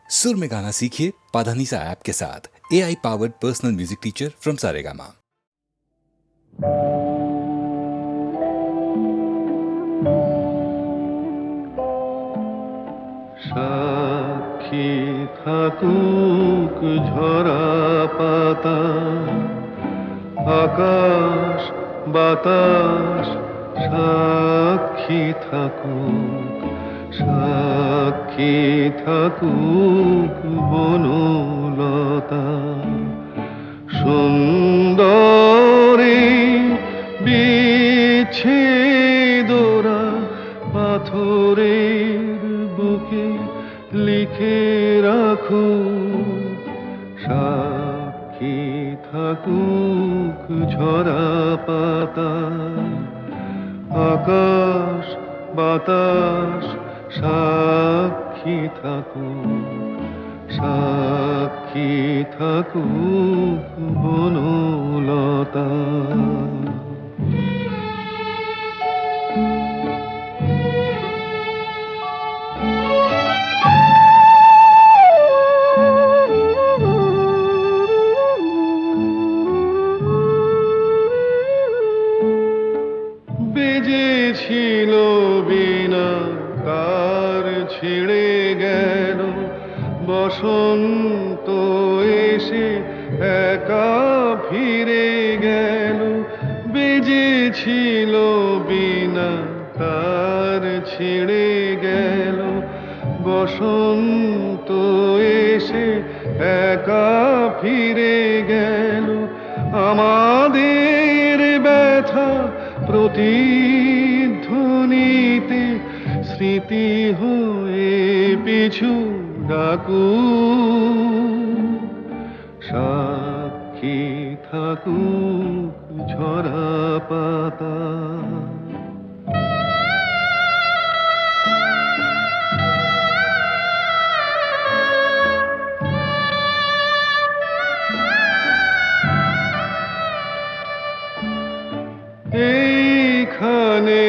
सुर में गाना सीखिए पाधानीसा ऐप के साथ। AI powered personal music teacher from Saregama. সাক্ষী থাকুক ঝরা পাতা, আকাশ বাতাস সাক্ষী থাকুক, সাক্ষী থাকুক বনলতা। সুন্দরী বিচ্ছেদরা পাথরের বুকে লিখে রাখুক, সাক্ষী থাকুক ঝরা পাতা, আকাশ বাতাস সাক্ষী থাকুক, সাক্ষী থাকুক বনলতা। বেজেছিল বিনা তার ছিঁড়ে গেল, বসন্ত এসে একা ফিরে গেল। বেজেছিল বিনা তার ছিঁড়ে গেল, বসন্ত এসে একা ফিরে গেল। আমাদের ব্যথা প্রতিধ্বনিতে স্মৃতি হয়ে পিছু ডাকুক, সাক্ষী থাকুক ঝরা পাতা। এইখানে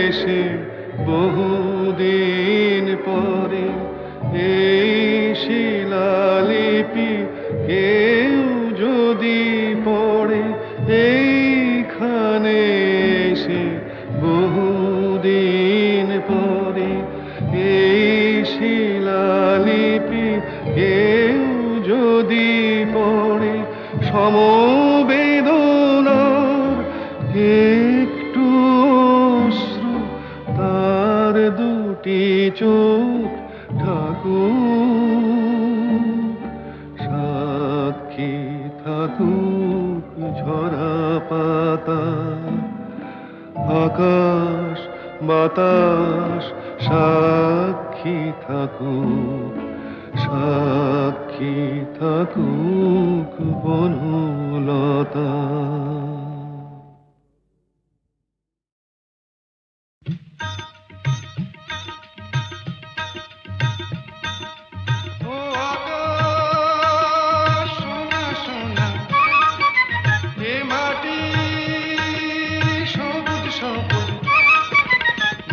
এসে বহুদিন পরে এই শিলালিপি কেউ যদি পড়ে, এইখানে এসে বহুদিন পরে এই শিলালিপি কেউ যদি পড়ে, সমবেদনার একটু অশ্রু তার দুটি চোখ ঠাকুর, সাক্ষী থাকুক ঝরা পাতা, আকাশ বাতাস সাক্ষী থাকুক, সাক্ষী থাকুক বনলতা।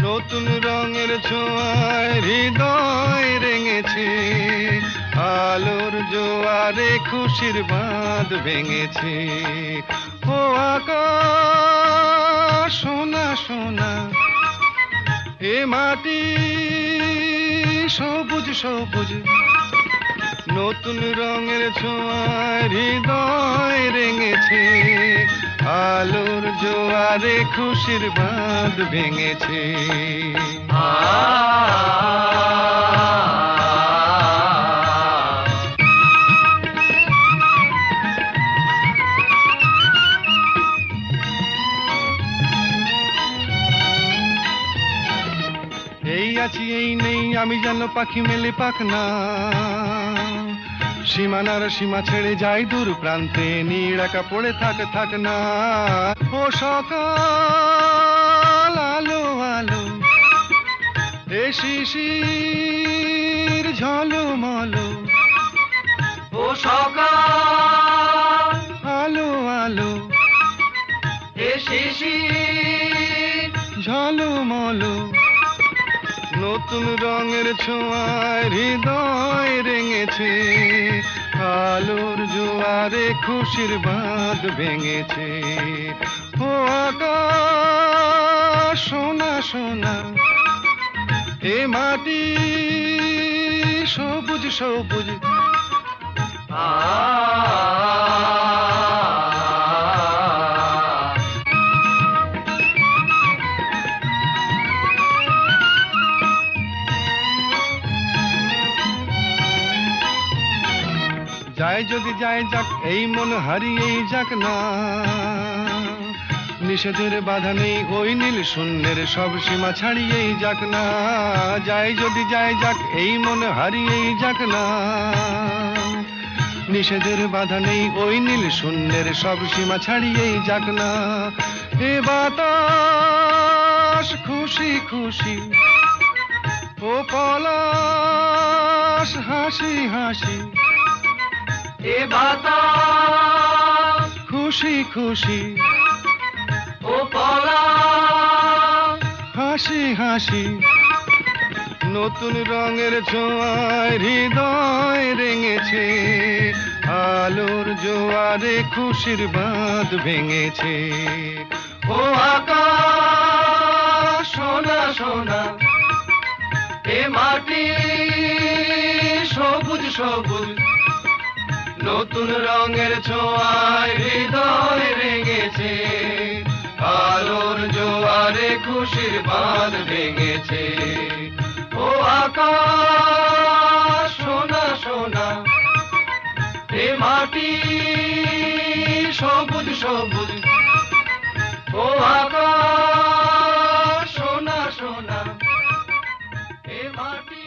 নতুন রঙের ছোঁয়ায় হৃদয় রেঙেছে, আলোর জোয়ারে খুশির বাঁধ ভেঙেছে। ও আকাশ সোনা সোনা, এ মাটি সবুজ সবুজ। নতুন রঙের ছোঁয়ায় হৃদয় রেঙেছে, আলোর জোয়ারে খুশির বাঁধ ভেঙেছে। এই আছি এই নেই আমি যেন পাখি মেলে পাখনা, সীমানার সীমা ছেড়ে যাই দূর প্রান্তে, নীড়াকা পড়ে থাক না। ও সকাল আলো আলো, এ শিশির ঝলমলো। ও সকাল আলো আলো, এ শিশির ঝলমলো। নতুন রঙের ছোঁয়ায় হৃদয় রেঙে ভেঙেছে, আলোর জোয়ারে খুশির বাঁধ ভেঙেছে। ও আকাশ সোনা সোনা, এ মাটি সবুজ সবুজ। যায় যদি যায় যাক, এই মন হারিয়েই যাক না, নিষেধের বাধা নেই ওই নীল শূন্যের সব সীমা ছাড়িয়েই যাক না। যায় যদি যায় যাক, এই মন হারিয়েই যাক না, নিষেধের বাধা নেই ওই নীল শূন্যের সব সীমা ছাড়িয়েই যাক না। এ বাতাস খুশি খুশি, ও পলাশ হাসি হাসি। এ বাতাস খুশি খুশি, ও পলাশ হাসি হাসি। নতুন রঙের ছোঁয়ায় হৃদয় রেঙেছে, আলোর জোয়ারে খুশির বাঁধ ভেঙেছে। ও আকাশ সোনা সোনা, এ মাটি সবুজ সবুজ। নতুন রঙের ছোঁয়ায় হৃদয় রেঙেছে, আলোর জোয়ারে খুশির বাঁধ ভেঙেছে। ও আকাশ সোনা সোনা, এ মাটি সবুজ সবুজ। ও আকাশ সোনা সোনা, এ মাটি।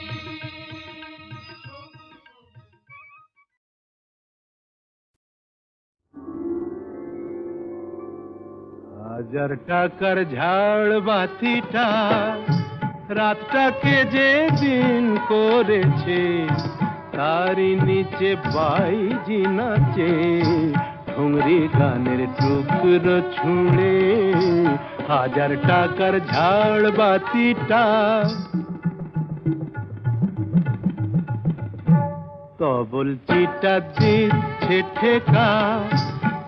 হাজার টাকার ঝাড় বাতিটা রাতটাকে যে দিন করেছে, তারই নিচে বাইজি নাচে ঠুংরি গানের টুকরো ছুঁড়ে। হাজার টাকার ঝাড় বাতিটা তবল চিটা দিচ্ছে ঠেকা,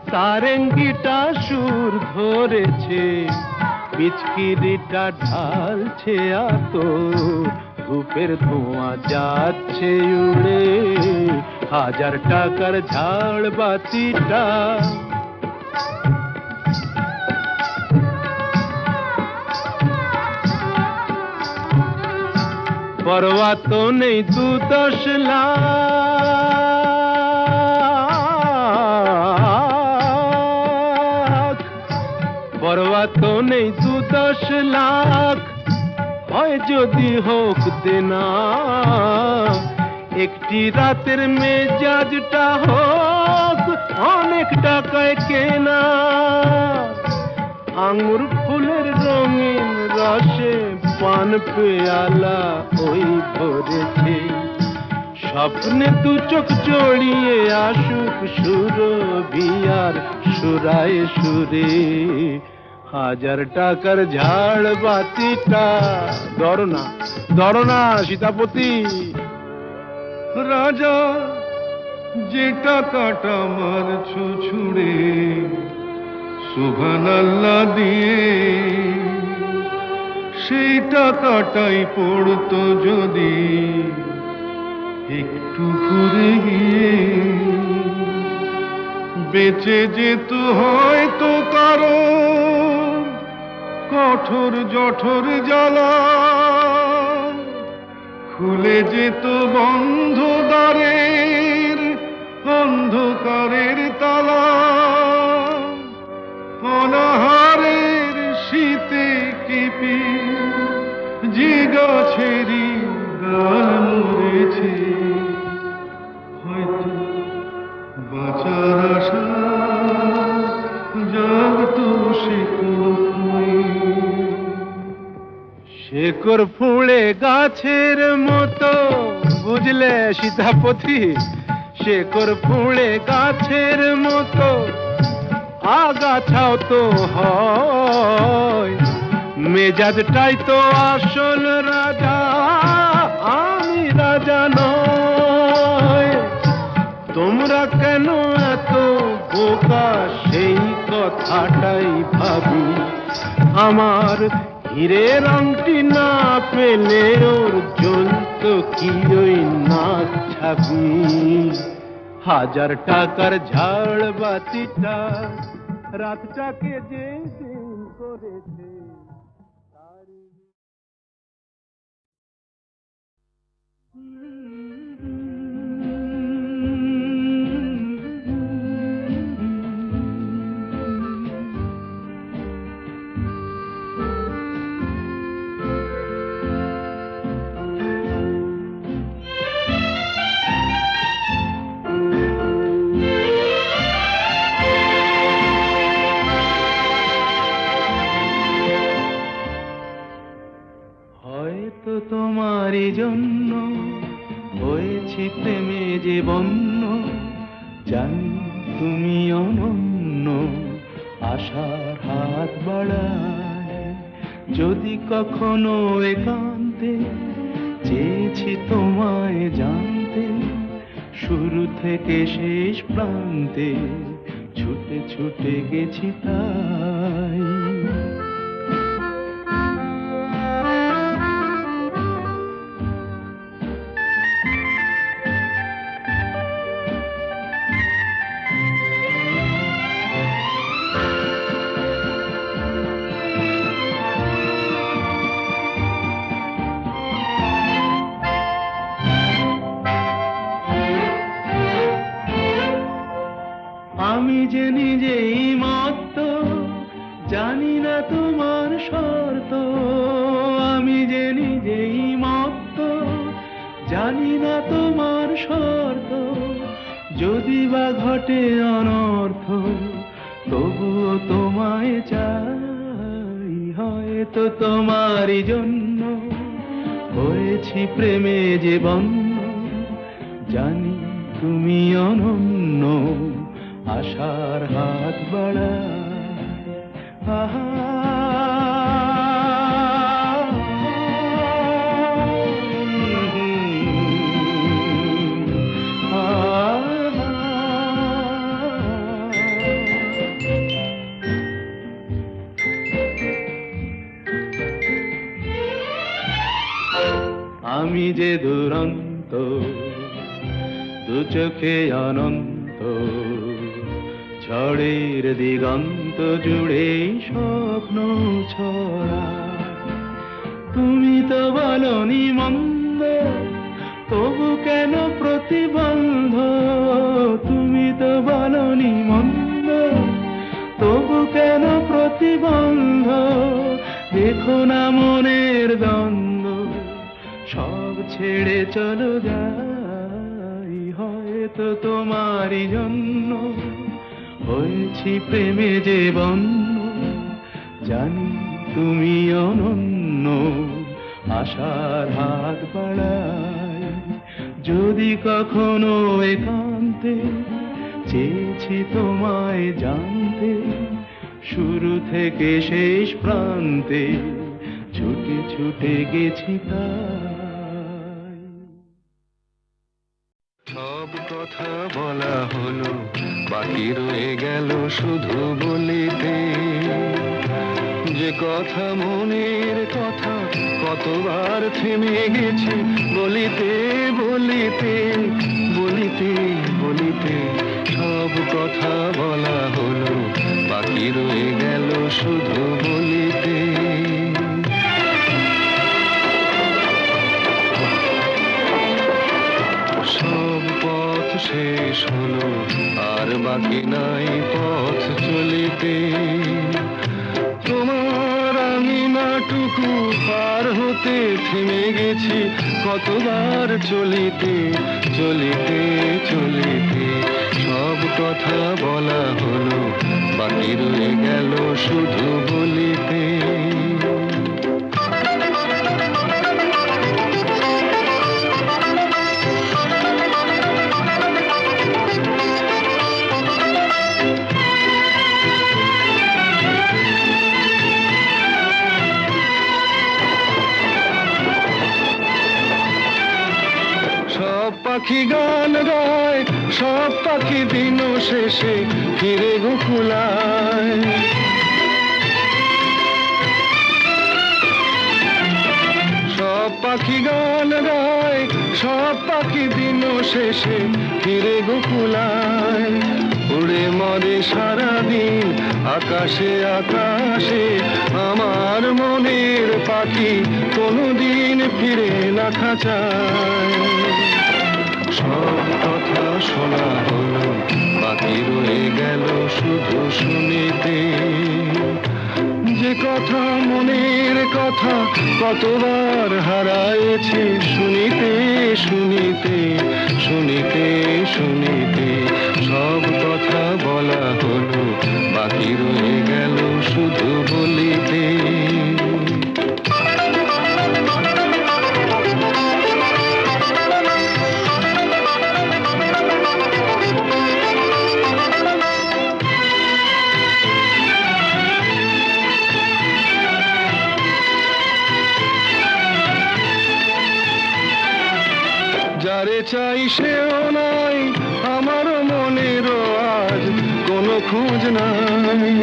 সারেঙ্গিটা সুর ধরেছে, পিচকিরিটা ঢালছে আতর, ধূপের ধোঁয়া যাচ্ছে উড়ে। হাজার টাকার ঝাড় বাতিটা পরোয়া তো নেই 2-10 লাখ, পরোয়া তো নেই 2-10 লাখ, হয় যদি হোক দেনা। একটি রাতের মেজাজটা হোক অনেক টাকায় কেনা। আঙুর ফুলের রঙিন রসে পান পেয়ালা ওই ভরেছে, স্বপ্নে 2 চোখ জড়িয়ে আসুক সুরভিয়ার সুরায় সুরে। হাজার টাকার ঝাড় বাতিটা ধরো না সীতাপতি। রাজা যে টাকাটা মারছো ছুড়ে, সুবহানাল্লাহ দিয়ে, সেই টাকাটাই পড়তো যদি একটু ঘুরে গিয়ে, বেঁচে যেত হয়তো কারো কঠোর জঠোর জ্বালা, খুলে যেত বন্ধ দ্বারের অন্ধকারের তালা। অনাহারের শীতে কেঁপে যে গাছেরই ডাল মরেছে, হয়তো বাঁচার আশা জাগতো শেকড় ফুঁড়ে গাছের মতো, বুঝলে সীতাপতি? শেকড় ফুঁড়ে গাছের মতো আগাছাও তো হয়, মেজাজটাই তো আসল রাজা, আমি রাজা নয়। আমার হীরের আংটি না পেলে ওর জ্বলতো কি ওই নাক ছাবি। 1000 টাকার ঝাড় বাতিটা রাতটাকে যে দিন করেছে তারই হয়তো তোমারই জন্য হয়েছি প্রেমে যে বন্য, জানি তুমি অনন্য, আশার হাত বাড়ায়। যদি কখনো একান্তে চেয়েছি তোমায় জানতে, শুরু থেকে শেষ প্রান্তে ছুটে ছুটে গেছি তাই। আমি যে নিজেই মত্ত, জানি না তোমার শর্ত। আমি যে নিজেই মত্ত, জানি না তোমার শর্ত। যদি বা ঘটে অনর্থ, তবুও তোমায় চাই। হয়তো তোমারই জন্য হয়েছি প্রেমে যে বন্য, জানি তুমি অনন্য, আশার হাত বাড়ায়। আহা আমি যে দুরন্ত, দু চোখে অনন্ত, ঝড়ের দিগন্ত জুড়ে স্বপ্ন ছড়া। তুমি তো বলনি মন্দ, তবু কেন প্রতিবন্ধ। তুমি তো বলনি মন্দ, তবু কেন প্রতিবন্ধ। দেখো না মনের দ্বন্দ্ব, সব ছেড়ে চলো যাই। হয়তো তোমারই জন্য হয়েছি প্রেমে যে বন্য, জানি তুমি অনন্য, আশার হাত বাড়ায়। যদি কখনো একান্তে চেয়েছি তোমায় জানতে, শুরু থেকে শেষ প্রান্তে ছুটে ছুটে গেছি তাই। সব কথা বলা হলো, বাকি রয়ে গেল শুধু বলিতে। যে কথা মনের কথা, কতবার থেমে গেছি বলিতে বলিতে বলিতে বলিতে। সব কথা বলা হলো, বাকি রয়ে গেল শুধু বলিতে। সব পথ শেষ হলো, আর বাকি নাই পথ চলিতে। তোমার আঙিনাটুকু পার হতে থেমে গেছি কতবার চলিতে চলিতে চলিতে। সব কথা বলা হলো, বাকি রয়ে গেল শুধু বলিতে। পাখি গান গায়, সব পাখি দিন শেষে ফিরে গোকুলায়। পাখি গান গায়, সব পাখি দিন শেষে ফিরে গোকুলায়। উড়ে মরে সারাদিন আকাশে আকাশে, আমার মনের পাখি কোনোদিন ফিরে না খাঁচায়। সব কথা শোনা হলো, বাকি রয়ে গেল শুধু শুনিতে। যে কথা মনের কথা কতবার হারায়েছে, শুনিতে শুনিতে শুনিতে শুনিতে সব কথা বলা হলো, বাকি রয়ে গেল শুধু বলিতে। যারে চাই সেও নাই, আমার মনেরও আজ কোনো খোঁজ নাই।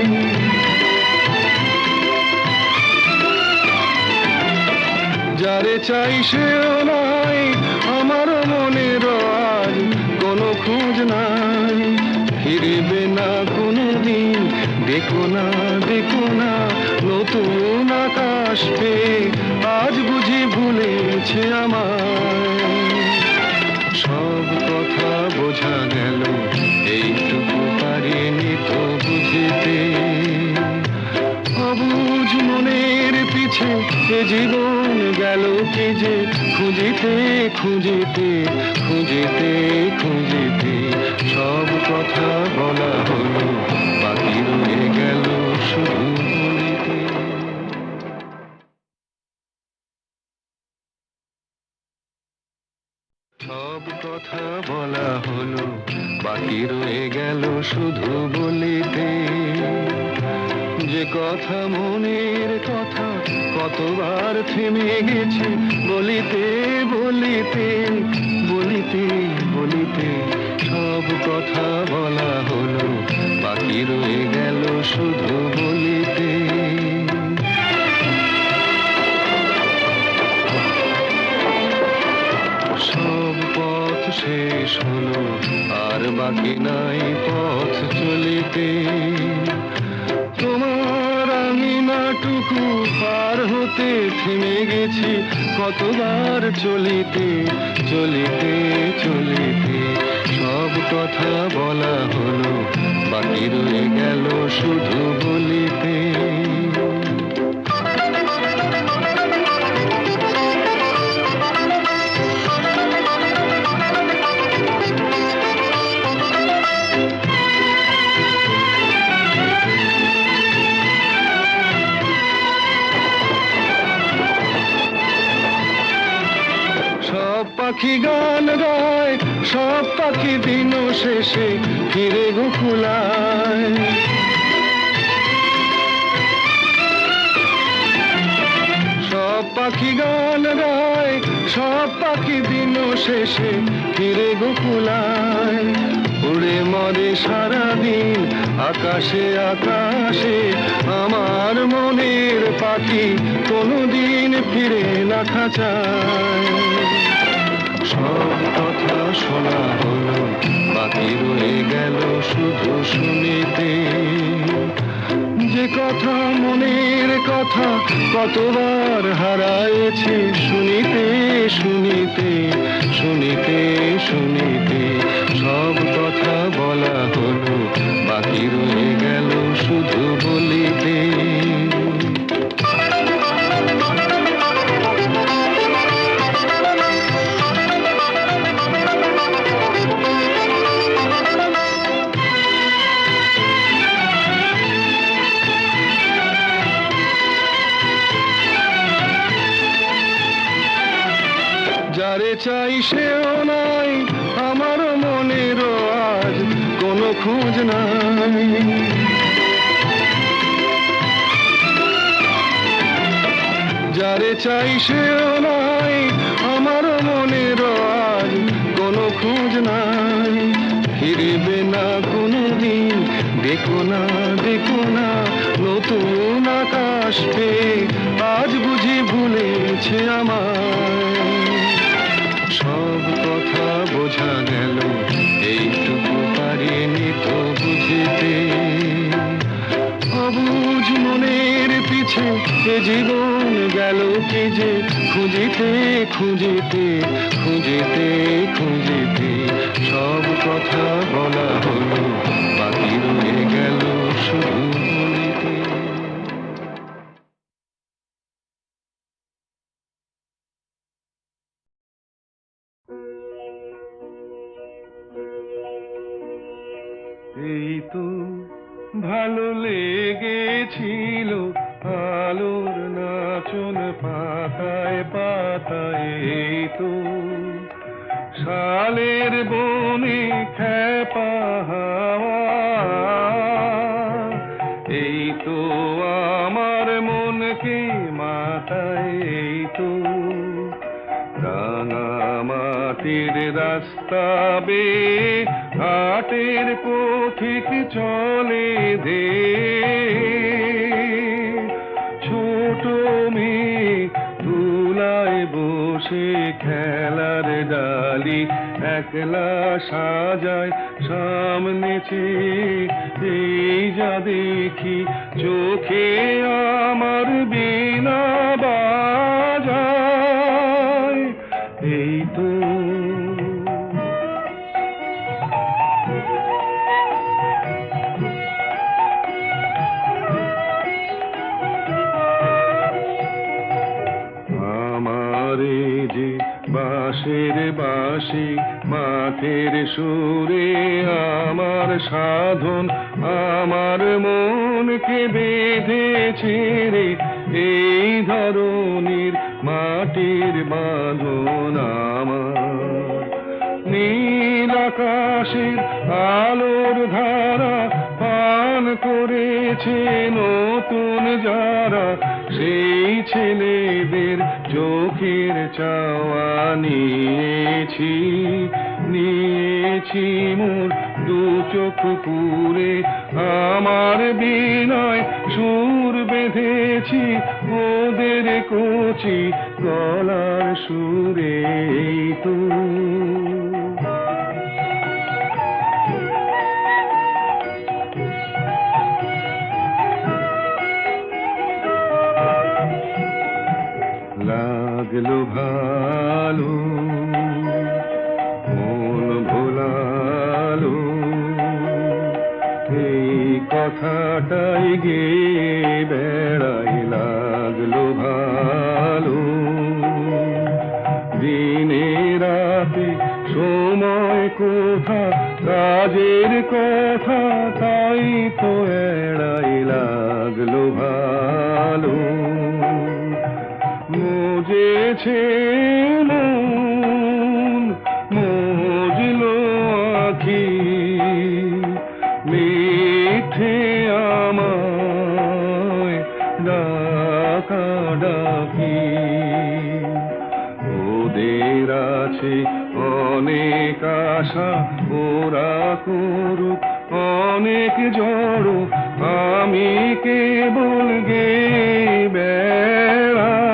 যারে চাই সেও নাই, আমার মনেরও আজ কোনো খোঁজ নাই। ফিরবে না কোনোদিন, দেখো না দেখো না নতুন আকাশ পেয়ে, আজ বুঝি ভুলেছে আমায়। সব কথা বোঝা গেল, এইটুকু পারিনি তো বুঝিতে। অবুঝ মনের পিছে এ জীবন গেল কি যে, খুঁজিতে খুঁজিতে খুঁজিতে খুঁজিতে সব কথা বলা হলো, বাকি রয়ে গেল শুধু বলিতে। সব কথা বলা হলো, বাকি রয়ে গেল শুধু বলিতে। যে কথা মনের কথা কতবার থেমে গেছে, বলিতে বলিতে বলিতে বলিতে সব কথা বলা হলো, বাকি রয়ে গেল শুধু বলিতে। সব পথ শেষ হলো, আর বাকি নাই পথ চলিতে। তোমার আঙিনাটুকু পার হতে থেমে গেছি, কতবার চলিতে চলিতে চলিতে সব কথা বলা হলো, বাকি রয়ে গেল শুধু বলিতে। পাখি গান গায়, সব পাখি দিন শেষে ফিরে গোকুলায়। সব পাখি গান গায়, সব পাখি দিন শেষে ফিরে গোকুলায়। উড়ে মরে সারাদিন আকাশে আকাশে, আমার মনের পাখি কোনোদিন ফিরে না খাঁচায়। সব কথা শোনা হলো, বাকি রয়ে গেল শুধু শুনিতে। যে কথা মনের কথা কতবার হারায়েছে, শুনিতে শুনিতে শুনিতে শুনিতে সব কথা বলা হলো, বাকি রয়ে গেল শুধু বলিতে। যারে চাই সেও নাই, আমার মনেরও আজ কোনো খোঁজ নাই। যারে চাই সেও নাই, আমার মনেরও আজ কোনো খোঁজ নাই। ফিরবে না কোনোদিন। দেখো না দেখো না নতুন আকাশ পেয়ে আজ বুঝি ভুলেছে আমায়। সব কথা বোঝা গেল, এইটুকু পারিনি তো বুঝিতে। অবুঝ মনের পিছে এ জীবন গেল কি যে খুঁজিতে খুঁজিতে খুঁজিতে খুঁজিতে। সব কথা বলা হলো, বাকি রয়ে গেল শুধু বলিতে। এই তো ভালো লেগেছিল আলোর নাচন পাতায় পাতায়। এই তো শালের বনে খেপা হাওয়া। এই তো আমার মনকে মাতায়। এই তো রাঙা মাটির রাস্তা বেয়ে হাটের পথিক চলে দে। ছোট মেয়ে তুলায় বসে খেলার ডালি একলা সাজায় সামনে চেয়ে। এই যা দেখি চোখে আমার বীণা বাজায়। এই তো আমারে যে বাঁশের বাঁশি মাঠের সুরে আমার সাধন আমার মনকে বেঁধেছে রে। এই ধরনের মাটির বাঁধন আমার। নীল আকাশের আলোর ধারা পান করেছে নতুন যারা। সেই ছেলেদের চোখের চাওয়া নিয়েছি নিয়েছি মোর দু চোখ পুরে। আমার বিনয় সুর বেঁধেছি ওদের কচি গলার সুরে। এই তো লাগলো ভালো মন ভোলালো। এই কথাটাই গে বেড়াই লাগলো ভালো। দিনে রাতে সময় কোথা কাজের কথা তাই তো এড়াই লাগলো ভালো। মজেছে মন মজলো আখি মিঠে আমায় ডাকা ডাকি। ওদের আছে অনেক আশা ওরা করুক অনেক জড়। আমি কেবল গে বেড়াই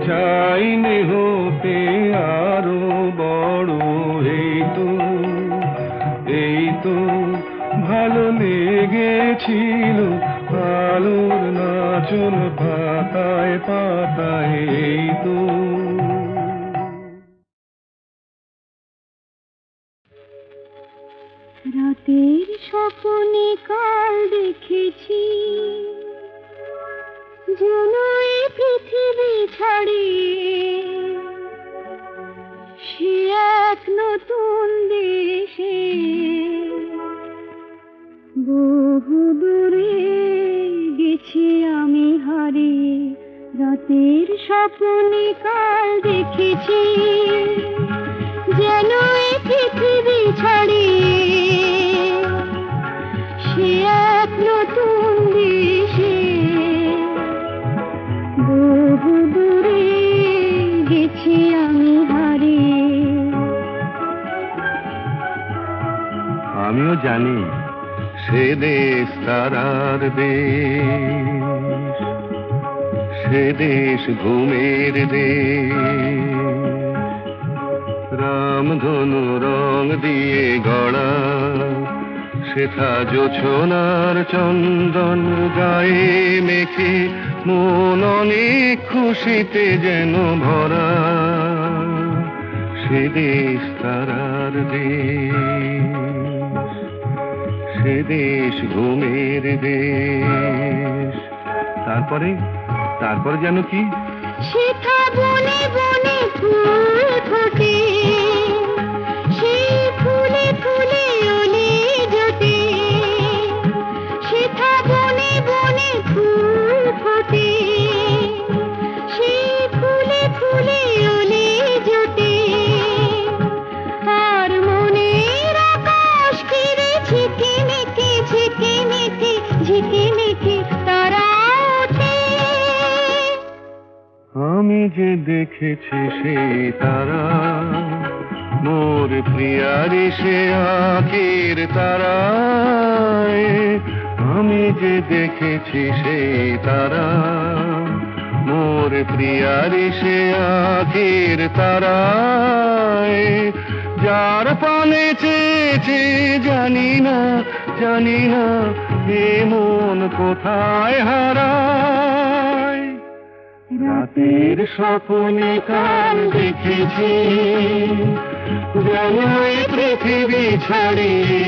চাইনে হতে আরো বড়। এই তো ভালো লেগেছিল আলোর নাচন পাতায় পাতায়। এই তো রাতের স্বপ্নে কাল দেখেছি যেন এই পৃথিবী ছাড়িয়ে সে এক নতুন দেশে বহু দূরে গেছি আমি হারিয়ে। রাতের স্বপ্নে কাল দেখেছি যেন এই পৃথিবী ছাড়িয়ে সে এক নতুন দেশে বহু দূরে গেছি আমি হারিয়ে। আমিও জানি সে দেশ তারার দেশ, সে দেশ ঘুমের দেশ। রামধনু রং দিয়ে গড়া সেথা জোছনার চন্দন গায়ে মেখে মন অনেক খুশিতে যেন ভরা, সে দেশ তারার দেশ, সে দেশ ঘুমের দেশ। তারপরে তারপরে যেন কি সেথা বনে বনে ফুল ফোটে, সেই ফুলে ফুলে ওলে জোটে। সেথা বনে বনে ফুল ফোটে, সেই ফুলে ফুলে ওলে জোটে। আর মনের আকাশ ঘিরে ঝিকিমিকি ঝিকিমিকি ঝিকিমিকি তারা ওঠে। আমি যে দেখেছি সেই তারা, মোর প্রিয়ারি সে আঁখের তারায়। আমি যে দেখেছি সেই তারা, মোর প্রিয়ারি সে আঁখের তারায়। যার পানে চেয়েছে জানি না জানি না, এ মন কোথায় হারায়। রাতের স্বপ্নে কাল দেখেছি যেন এই পৃথিবী ছাড়িয়ে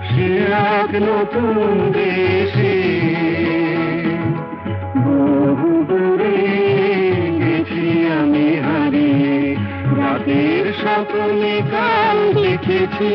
সে এক নতুন দেশে। বহু দূরে গেছি আমি হারিয়ে, রাতের স্বপ্নে কাল দেখেছি।